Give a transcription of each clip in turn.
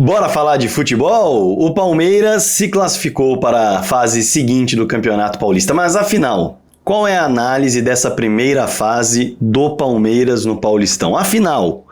Bora falar de futebol? O Palmeiras se classificou para a fase seguinte do Campeonato Paulista, mas afinal, qual é a análise dessa primeira fase do Palmeiras no Paulistão? Afinal,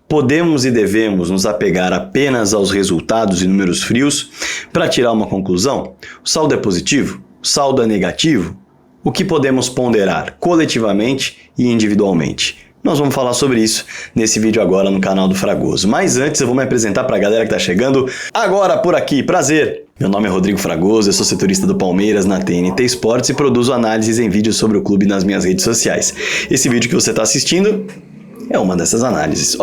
podemos e devemos nos apegar apenas aos resultados e números frios para tirar uma conclusão? O saldo é positivo? O saldo é negativo? O que podemos ponderar coletivamente e individualmente? Nós vamos falar sobre isso nesse vídeo agora no canal do Fragoso. Mas antes eu vou me apresentar para a galera que está chegando agora por aqui. Prazer! Meu nome é Rodrigo Fragoso, eu sou setorista do Palmeiras na TNT Sports e produzo análises em vídeo sobre o clube nas minhas redes sociais. Esse vídeo que você está assistindo é uma dessas análises.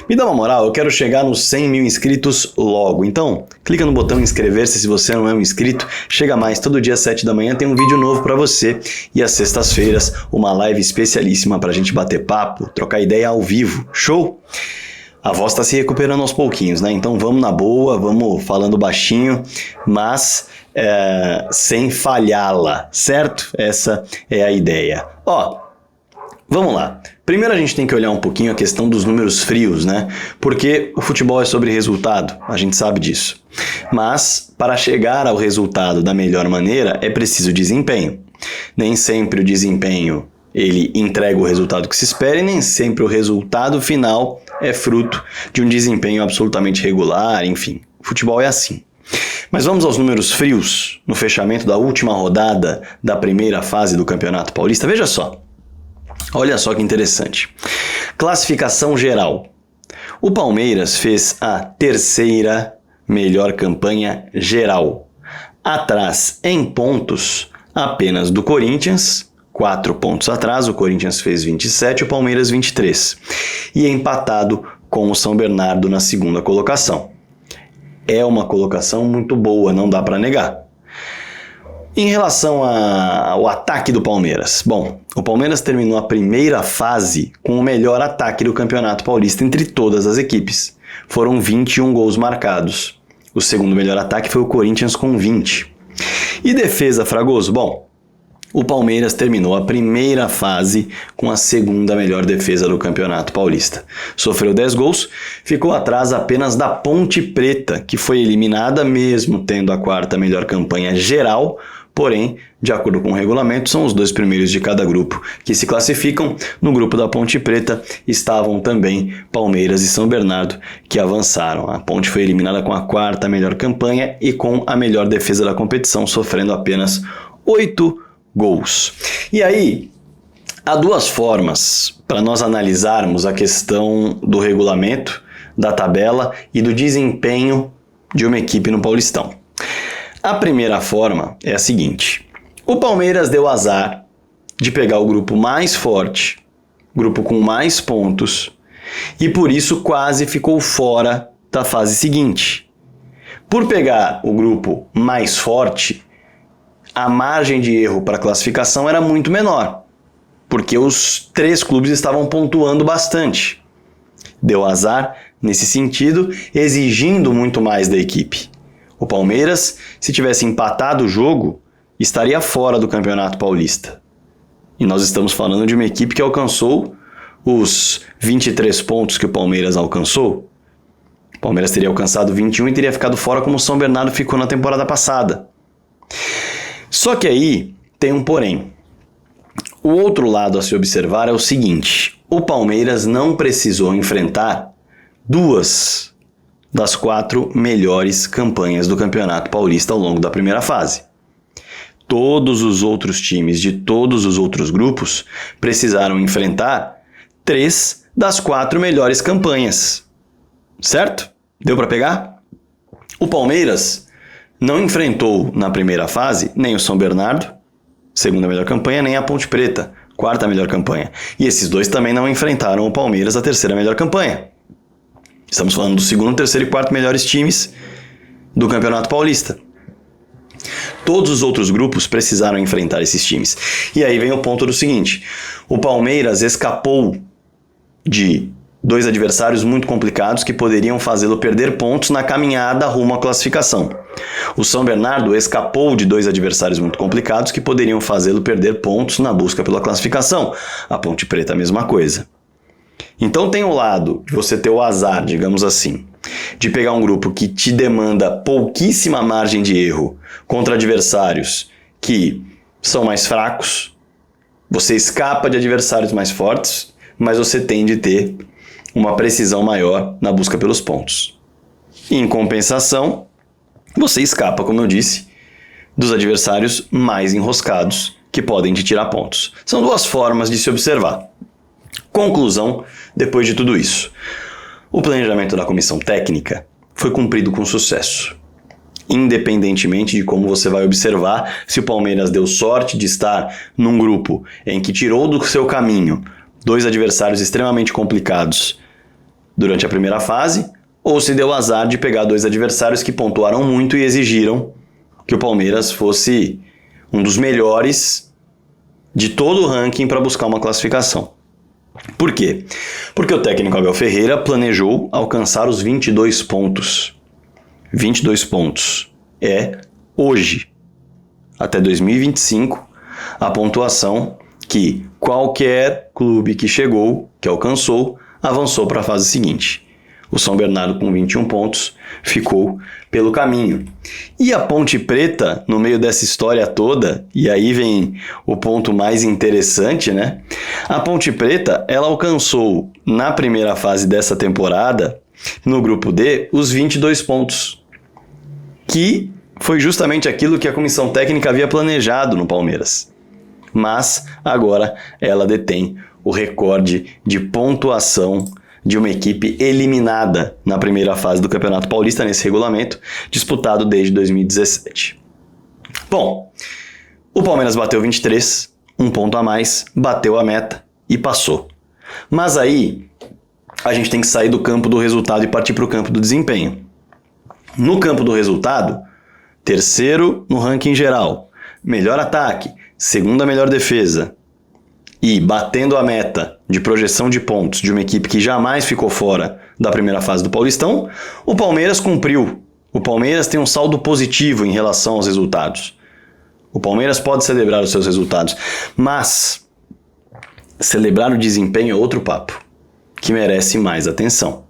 Me dá uma moral, eu quero chegar nos 100 mil inscritos logo. Então, clica no botão inscrever-se se você não é um inscrito. Chega mais, todo dia às 7 da manhã tem um vídeo novo para você. E às sextas-feiras, uma live especialíssima pra gente bater papo, trocar ideia ao vivo. Show? A voz tá se recuperando aos pouquinhos, né? Então vamos na boa, vamos falando baixinho, mas sem falhá-la, certo? Essa é a ideia. Vamos lá. Primeiro a gente tem que olhar um pouquinho a questão dos números frios, né? Porque o futebol é sobre resultado, a gente sabe disso. Mas para chegar ao resultado da melhor maneira é preciso desempenho. Nem sempre o desempenho ele entrega o resultado que se espera e nem sempre o resultado final é fruto de um desempenho absolutamente regular, enfim. O futebol é assim. Mas vamos aos números frios no fechamento da última rodada da primeira fase do Campeonato Paulista. Veja só. Olha só que interessante. Classificação geral. O Palmeiras fez a terceira melhor campanha geral. Atrás em pontos apenas do Corinthians, 4 pontos atrás, o Corinthians fez 27, o Palmeiras 23. E empatado com o São Bernardo na segunda colocação. É uma colocação muito boa, não dá para negar. Em relação ao ataque do Palmeiras, o Palmeiras terminou a primeira fase com o melhor ataque do Campeonato Paulista entre todas as equipes. Foram 21 gols marcados. O segundo melhor ataque foi o Corinthians com 20. E defesa, Fragoso? O Palmeiras terminou a primeira fase com a segunda melhor defesa do Campeonato Paulista. Sofreu 10 gols, ficou atrás apenas da Ponte Preta, que foi eliminada mesmo tendo a quarta melhor campanha geral. Porém, de acordo com o regulamento, são os 2 primeiros de cada grupo que se classificam. No grupo da Ponte Preta estavam também Palmeiras e São Bernardo, que avançaram. A Ponte foi eliminada com a quarta melhor campanha e com a melhor defesa da competição, sofrendo apenas 8 gols. E aí, há duas formas para nós analisarmos a questão do regulamento, da tabela e do desempenho de uma equipe no Paulistão. A primeira forma é a seguinte: o Palmeiras deu azar de pegar o grupo mais forte, grupo com mais pontos, e por isso quase ficou fora da fase seguinte. Por pegar o grupo mais forte, a margem de erro para a classificação era muito menor, porque os 3 clubes estavam pontuando bastante. Deu azar nesse sentido, exigindo muito mais da equipe. O Palmeiras, se tivesse empatado o jogo, estaria fora do Campeonato Paulista. E nós estamos falando de uma equipe que alcançou os 23 pontos que o Palmeiras alcançou. O Palmeiras teria alcançado 21 e teria ficado fora como o São Bernardo ficou na temporada passada. Só que aí tem um porém. O outro lado a se observar é o seguinte: o Palmeiras não precisou enfrentar 2 das 4 melhores campanhas do Campeonato Paulista ao longo da primeira fase. Todos os outros times de todos os outros grupos precisaram enfrentar 3 das 4 melhores campanhas. Certo? Deu para pegar? O Palmeiras não enfrentou na primeira fase nem o São Bernardo, segunda melhor campanha, nem a Ponte Preta, quarta melhor campanha. E esses 2 também não enfrentaram o Palmeiras, a terceira melhor campanha. Estamos falando do segundo, terceiro e quarto melhores times do Campeonato Paulista. Todos os outros grupos precisaram enfrentar esses times. E aí vem o ponto do seguinte: o Palmeiras escapou de 2 adversários muito complicados que poderiam fazê-lo perder pontos na caminhada rumo à classificação. O São Bernardo escapou de 2 adversários muito complicados que poderiam fazê-lo perder pontos na busca pela classificação. A Ponte Preta, a mesma coisa. Então tem o lado de você ter o azar, digamos assim, de pegar um grupo que te demanda pouquíssima margem de erro contra adversários que são mais fracos, você escapa de adversários mais fortes, mas você tende a ter uma precisão maior na busca pelos pontos. Em compensação, você escapa, como eu disse, dos adversários mais enroscados que podem te tirar pontos. São duas formas de se observar. Conclusão, depois de tudo isso. O planejamento da comissão técnica foi cumprido com sucesso. Independentemente de como você vai observar se o Palmeiras deu sorte de estar num grupo em que tirou do seu caminho 2 adversários extremamente complicados durante a primeira fase, ou se deu azar de pegar 2 adversários que pontuaram muito e exigiram que o Palmeiras fosse um dos melhores de todo o ranking para buscar uma classificação. Por quê? Porque o técnico Abel Ferreira planejou alcançar os 22 pontos. 22 pontos é, hoje, até 2025, a pontuação que qualquer clube que chegou, que alcançou, avançou para a fase seguinte. O São Bernardo, com 21 pontos, ficou pelo caminho. E a Ponte Preta, no meio dessa história toda, e aí vem o ponto mais interessante, né? A Ponte Preta, ela alcançou, na primeira fase dessa temporada, no grupo D, os 22 pontos, que foi justamente aquilo que a comissão técnica havia planejado no Palmeiras. Mas, agora, ela detém o recorde de pontuação de uma equipe eliminada na primeira fase do Campeonato Paulista nesse regulamento, disputado desde 2017. Bom, o Palmeiras bateu 23, um ponto a mais, bateu a meta e passou. Mas aí, a gente tem que sair do campo do resultado e partir para o campo do desempenho. No campo do resultado, terceiro no ranking geral, melhor ataque, segunda melhor defesa, e batendo a meta de projeção de pontos de uma equipe que jamais ficou fora da primeira fase do Paulistão, o Palmeiras cumpriu. O Palmeiras tem um saldo positivo em relação aos resultados. O Palmeiras pode celebrar os seus resultados, mas celebrar o desempenho é outro papo, que merece mais atenção.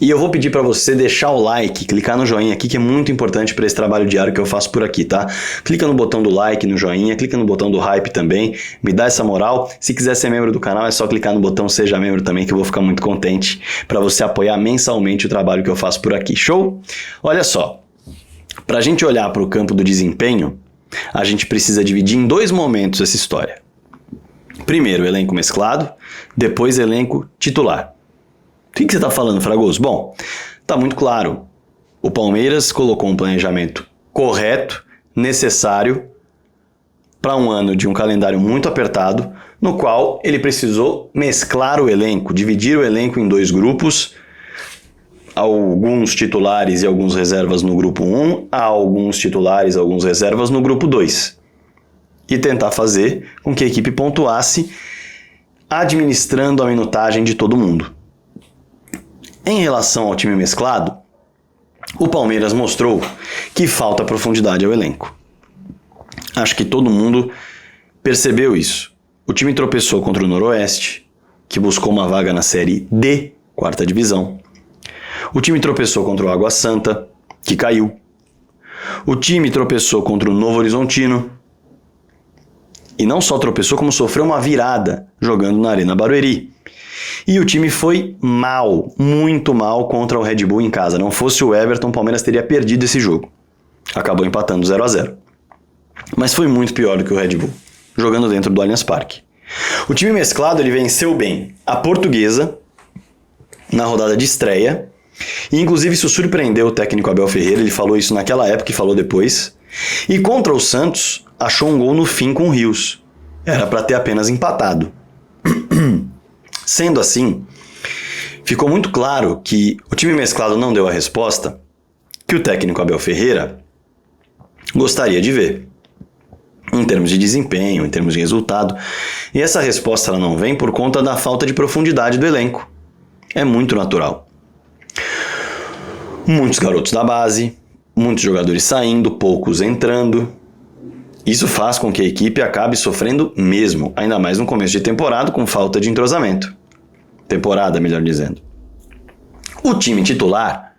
E eu vou pedir para você deixar o like, clicar no joinha aqui, que é muito importante para esse trabalho diário que eu faço por aqui, tá? Clica no botão do like, no joinha, clica no botão do hype também, me dá essa moral. Se quiser ser membro do canal, é só clicar no botão Seja Membro também, que eu vou ficar muito contente para você apoiar mensalmente o trabalho que eu faço por aqui. Show? Olha só, para a gente olhar para o campo do desempenho, a gente precisa dividir em 2 momentos essa história. Primeiro, elenco mesclado, depois elenco titular. O que você está falando, Fragoso? Bom, está muito claro. O Palmeiras colocou um planejamento correto, necessário, para um ano de um calendário muito apertado, no qual ele precisou mesclar o elenco, dividir o elenco em 2 grupos, alguns titulares e alguns reservas no grupo 1, alguns titulares e alguns reservas no grupo 2. E tentar fazer com que a equipe pontuasse administrando a minutagem de todo mundo. Em relação ao time mesclado, o Palmeiras mostrou que falta profundidade ao elenco. Acho que todo mundo percebeu isso. O time tropeçou contra o Noroeste, que buscou uma vaga na Série D, 4ª divisão. O time tropeçou contra o Água Santa, que caiu. O time tropeçou contra o Novo Horizontino. E não só tropeçou, como sofreu uma virada jogando na Arena Barueri. E o time foi mal, muito mal contra o Red Bull em casa. Não fosse o Everton, o Palmeiras teria perdido esse jogo. Acabou empatando 0-0. Mas foi muito pior do que o Red Bull, jogando dentro do Allianz Parque. O time mesclado ele venceu bem a Portuguesa na rodada de estreia. E inclusive isso surpreendeu o técnico Abel Ferreira. Ele falou isso naquela época e falou depois. E contra o Santos, achou um gol no fim com o Rios. Era para ter apenas empatado. Sendo assim, ficou muito claro que o time mesclado não deu a resposta que o técnico Abel Ferreira gostaria de ver, em termos de desempenho, em termos de resultado. E essa resposta ela não vem por conta da falta de profundidade do elenco. É muito natural. Muitos garotos da base, muitos jogadores saindo, poucos entrando. Isso faz com que a equipe acabe sofrendo mesmo, ainda mais no começo de temporada, com falta de entrosamento. Temporada, melhor dizendo. O time titular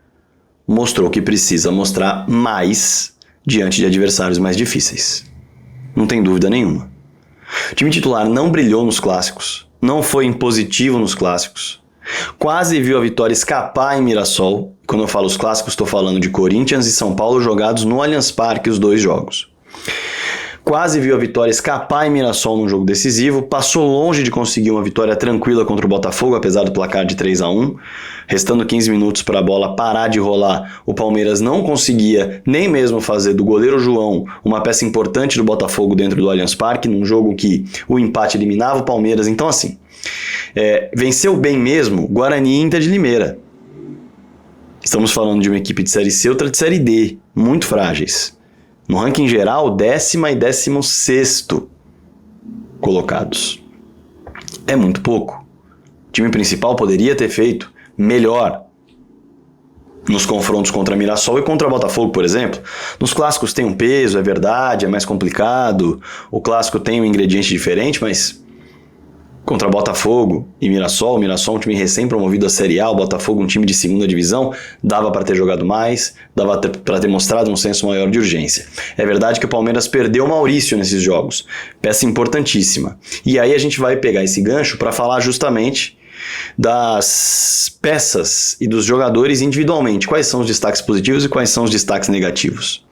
mostrou que precisa mostrar mais diante de adversários mais difíceis. Não tem dúvida nenhuma. O time titular não brilhou nos clássicos, não foi impositivo nos clássicos. Quase viu a vitória escapar em Mirassol. Quando eu falo os clássicos, estou falando de Corinthians e São Paulo jogados no Allianz Parque, os 2 jogos. Quase viu a vitória escapar em Mirassol num jogo decisivo, passou longe de conseguir uma vitória tranquila contra o Botafogo, apesar do placar de 3-1. Restando 15 minutos para a bola parar de rolar, o Palmeiras não conseguia nem mesmo fazer do goleiro João uma peça importante do Botafogo dentro do Allianz Parque, num jogo que o empate eliminava o Palmeiras. Então assim, venceu bem mesmo Guarani e Inter de Limeira. Estamos falando de uma equipe de Série C, outra de Série D, muito frágeis. No ranking geral, 10º e 16º colocados. É muito pouco. O time principal poderia ter feito melhor nos confrontos contra Mirassol e contra Botafogo, por exemplo. Nos clássicos tem um peso, é verdade, é mais complicado. O clássico tem um ingrediente diferente, mas contra Botafogo e Mirassol um time recém-promovido à Série A, o Botafogo um time de segunda divisão, dava para ter jogado mais, dava para ter mostrado um senso maior de urgência. É verdade que o Palmeiras perdeu o Maurício nesses jogos, peça importantíssima. E aí a gente vai pegar esse gancho para falar justamente das peças e dos jogadores individualmente. Quais são os destaques positivos e quais são os destaques negativos?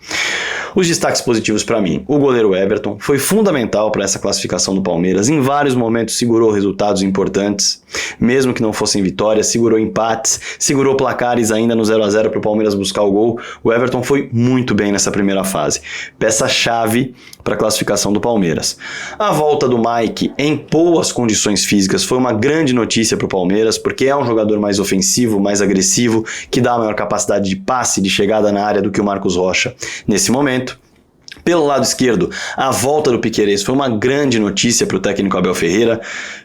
Os destaques positivos para mim, o goleiro Everton foi fundamental para essa classificação do Palmeiras, em vários momentos segurou resultados importantes, mesmo que não fossem vitórias, segurou empates, segurou placares ainda no 0-0 para o Palmeiras buscar o gol. O Everton foi muito bem nessa primeira fase, peça-chave para a classificação do Palmeiras. A volta do Mike em boas condições físicas foi uma grande notícia para o Palmeiras, porque é um jogador mais ofensivo, mais agressivo, que dá maior capacidade de passe, de chegada na área do que o Marcos Rocha nesse momento. Pelo lado esquerdo, a volta do Piquerez foi uma grande notícia para o técnico Abel Ferreira,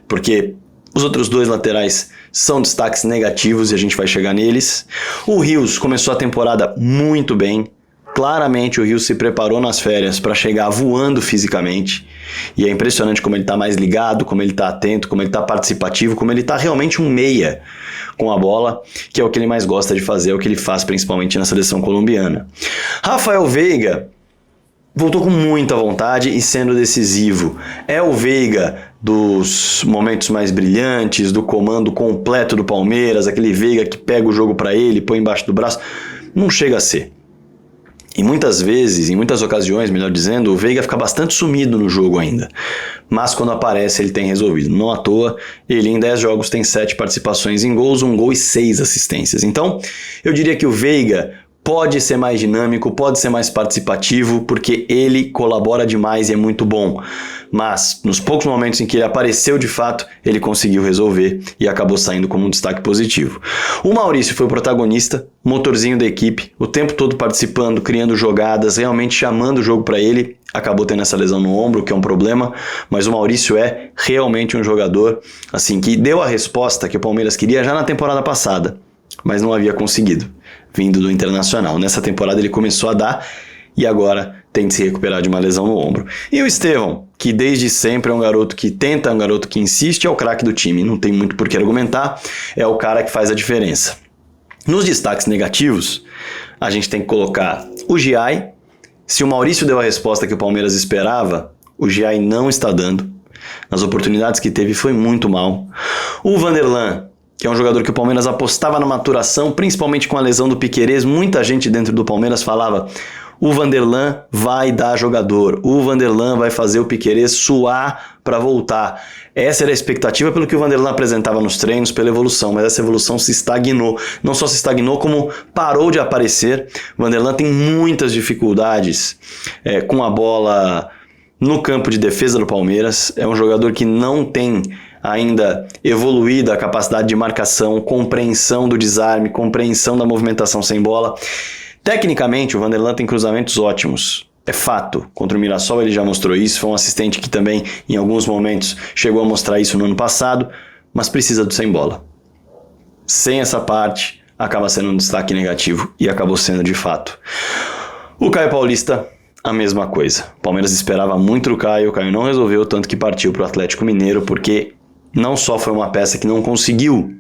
porque os outros 2 laterais são destaques negativos e a gente vai chegar neles. O Rios começou a temporada muito bem. Claramente o Rios se preparou nas férias para chegar voando fisicamente. E é impressionante como ele está mais ligado, como ele está atento, como ele está participativo, como ele está realmente um meia com a bola, que é o que ele mais gosta de fazer, é o que ele faz principalmente na seleção colombiana. Rafael Veiga voltou com muita vontade e sendo decisivo. É o Veiga dos momentos mais brilhantes, do comando completo do Palmeiras, aquele Veiga que pega o jogo para ele, põe embaixo do braço. Não chega a ser. E muitas vezes, em muitas ocasiões, melhor dizendo, o Veiga fica bastante sumido no jogo ainda. Mas quando aparece, ele tem resolvido. Não à toa, ele em 10 jogos tem 7 participações em gols, 1 gol e 6 assistências. Então, eu diria que o Veiga pode ser mais dinâmico, pode ser mais participativo, porque ele colabora demais e é muito bom. Mas, nos poucos momentos em que ele apareceu de fato, ele conseguiu resolver e acabou saindo como um destaque positivo. O Maurício foi o protagonista, motorzinho da equipe, o tempo todo participando, criando jogadas, realmente chamando o jogo para ele. Acabou tendo essa lesão no ombro, que é um problema, mas o Maurício é realmente um jogador assim que deu a resposta que o Palmeiras queria já na temporada passada, mas não havia conseguido, vindo do Internacional. Nessa temporada ele começou a dar e agora tem de se recuperar de uma lesão no ombro. E o Estevão, que desde sempre é um garoto que tenta, um garoto que insiste, é o craque do time, não tem muito por que argumentar, é o cara que faz a diferença. Nos destaques negativos, a gente tem que colocar o Giai. Se o Maurício deu a resposta que o Palmeiras esperava, o Giai não está dando. Nas oportunidades que teve foi muito mal. O Vanderlan, que é um jogador que o Palmeiras apostava na maturação, principalmente com a lesão do Piquerez, muita gente dentro do Palmeiras falava: o Vanderlan vai dar jogador, o Vanderlan vai fazer o Piquerez suar para voltar. Essa era a expectativa pelo que o Vanderlan apresentava nos treinos, pela evolução, mas essa evolução se estagnou. Não só se estagnou, como parou de aparecer. O Vanderlan tem muitas dificuldades com a bola no campo de defesa do Palmeiras. É um jogador que não tem ainda evoluída a capacidade de marcação, compreensão do desarme, compreensão da movimentação sem bola. Tecnicamente, o Vanderlan tem cruzamentos ótimos. É fato. Contra o Mirassol ele já mostrou isso. Foi um assistente que também, em alguns momentos, chegou a mostrar isso no ano passado, mas precisa do sem bola. Sem essa parte, acaba sendo um destaque negativo e acabou sendo de fato. O Caio Paulista, a mesma coisa. O Palmeiras esperava muito o Caio não resolveu, tanto que partiu para o Atlético Mineiro, porque não só foi uma peça que não conseguiu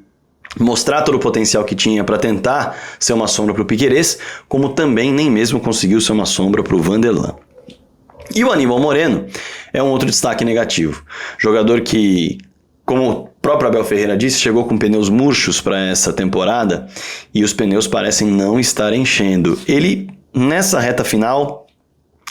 mostrar todo o potencial que tinha para tentar ser uma sombra para o Piquerez, como também nem mesmo conseguiu ser uma sombra para o Vanderlan. E o Aníbal Moreno é um outro destaque negativo. Jogador que, como o próprio Abel Ferreira disse, chegou com pneus murchos para essa temporada e os pneus parecem não estar enchendo. Ele, nessa reta final,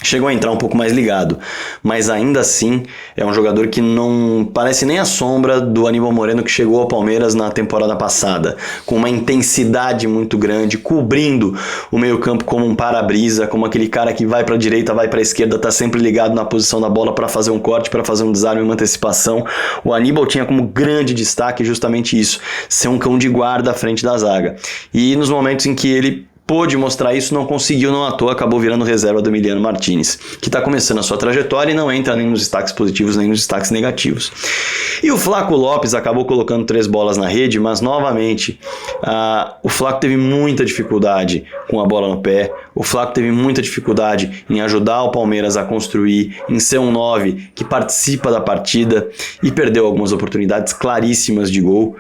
chegou a entrar um pouco mais ligado, mas ainda assim é um jogador que não parece nem a sombra do Aníbal Moreno que chegou ao Palmeiras na temporada passada, com uma intensidade muito grande, cobrindo o meio-campo como um para-brisa, como aquele cara que vai para a direita, vai para a esquerda, tá sempre ligado na posição da bola para fazer um corte, para fazer um desarme, uma antecipação. O Aníbal tinha como grande destaque justamente isso, ser um cão de guarda à frente da zaga. E nos momentos em que ele pôde mostrar isso, não conseguiu, não à toa, acabou virando reserva do Emiliano Martinez, que está começando a sua trajetória e não entra nem nos destaques positivos nem nos destaques negativos. E o Flaco Lopes acabou colocando 3 bolas na rede, mas novamente o Flaco teve muita dificuldade com a bola no pé, o Flaco teve muita dificuldade em ajudar o Palmeiras a construir, em ser um 9 que participa da partida e perdeu algumas oportunidades claríssimas de gol,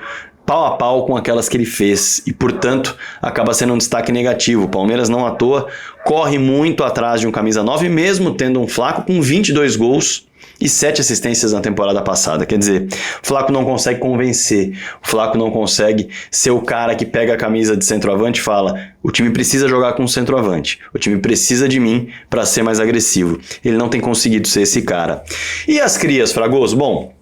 pau a pau com aquelas que ele fez e, portanto, acaba sendo um destaque negativo. O Palmeiras, não à toa, corre muito atrás de um camisa 9, mesmo tendo um Flaco com 22 gols e 7 assistências na temporada passada. Quer dizer, o Flaco não consegue convencer, o Flaco não consegue ser o cara que pega a camisa de centroavante e fala: o time precisa jogar com centroavante, o time precisa de mim para ser mais agressivo. Ele não tem conseguido ser esse cara. E as crias, Fragoso? Bom,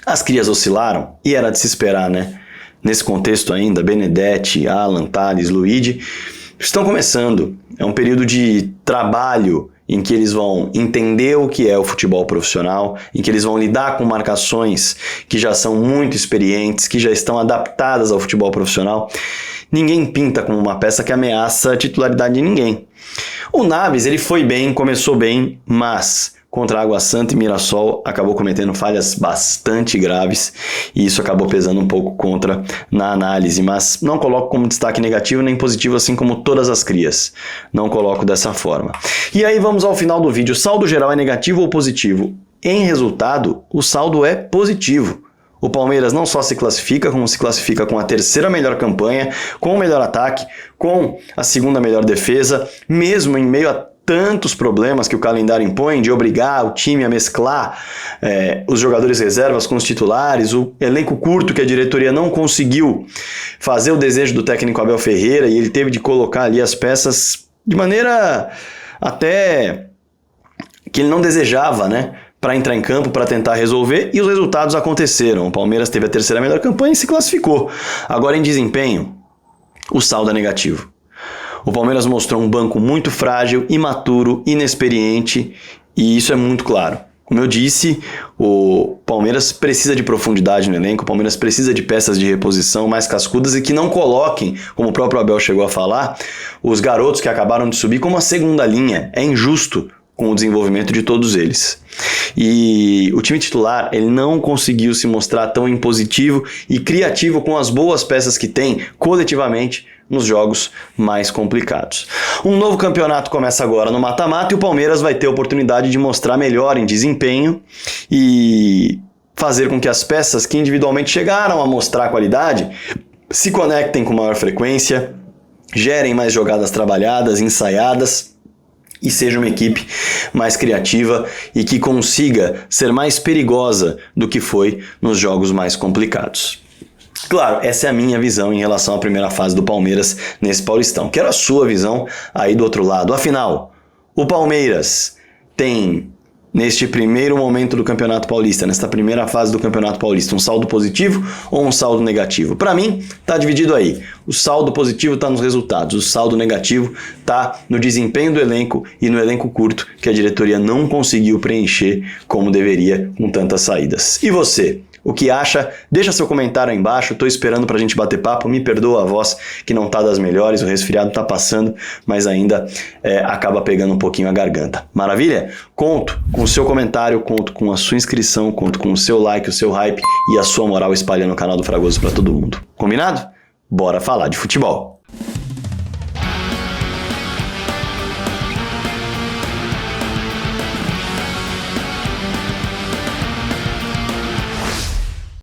as crias oscilaram e era de se esperar, né? Nesse contexto ainda, Benedetti, Alan, Thales, Luigi estão começando. É um período de trabalho em que eles vão entender o que é o futebol profissional, em que eles vão lidar com marcações que já são muito experientes, que já estão adaptadas ao futebol profissional. Ninguém pinta como uma peça que ameaça a titularidade de ninguém. O Naves, ele foi bem, começou bem, mas contra Água Santa e Mirassol acabou cometendo falhas bastante graves e isso acabou pesando um pouco contra na análise, mas não coloco como destaque negativo nem positivo, assim como todas as crias. Não coloco dessa forma. E aí vamos ao final do vídeo. O saldo geral é negativo ou positivo? Em resultado, o saldo é positivo. O Palmeiras não só se classifica, como se classifica com a 3ª melhor campanha, com o melhor ataque, com a 2ª melhor defesa, mesmo em meio a tantos problemas que o calendário impõe de obrigar o time a mesclar os jogadores reservas com os titulares, o elenco curto que a diretoria não conseguiu fazer o desejo do técnico Abel Ferreira e ele teve de colocar ali as peças de maneira até que ele não desejava, né? Para entrar em campo, para tentar resolver, e os resultados aconteceram. O Palmeiras teve a 3ª melhor campanha e se classificou. Agora, em desempenho, o saldo é negativo. O Palmeiras mostrou um banco muito frágil, imaturo, inexperiente, e isso é muito claro. Como eu disse, o Palmeiras precisa de profundidade no elenco, o Palmeiras precisa de peças de reposição mais cascudas e que não coloquem, como o próprio Abel chegou a falar, os garotos que acabaram de subir como a 2ª linha. É injusto com o desenvolvimento de todos eles. E o time titular, ele não conseguiu se mostrar tão impositivo e criativo com as boas peças que tem coletivamente nos jogos mais complicados. Um novo campeonato começa agora no mata-mata e o Palmeiras vai ter a oportunidade de mostrar melhor em desempenho e fazer com que as peças que individualmente chegaram a mostrar qualidade se conectem com maior frequência, gerem mais jogadas trabalhadas, ensaiadas, e seja uma equipe mais criativa e que consiga ser mais perigosa do que foi nos jogos mais complicados. Claro, essa é a minha visão em relação à primeira fase do Palmeiras nesse Paulistão. Quero a sua visão aí do outro lado. Afinal, o Palmeiras tem, neste primeiro momento do Campeonato Paulista, nesta primeira fase do Campeonato Paulista, um saldo positivo ou um saldo negativo? Para mim, está dividido aí. O saldo positivo está nos resultados, o saldo negativo está no desempenho do elenco e no elenco curto que a diretoria não conseguiu preencher como deveria com tantas saídas. E você? O que acha? Deixa seu comentário aí embaixo, estou esperando pra gente bater papo, me perdoa a voz que não tá das melhores, o resfriado tá passando, mas ainda acaba pegando um pouquinho a garganta. Maravilha? Conto com o seu comentário, conto com a sua inscrição, conto com o seu like, o seu hype e a sua moral espalhando o canal do Fragoso pra todo mundo. Combinado? Bora falar de futebol!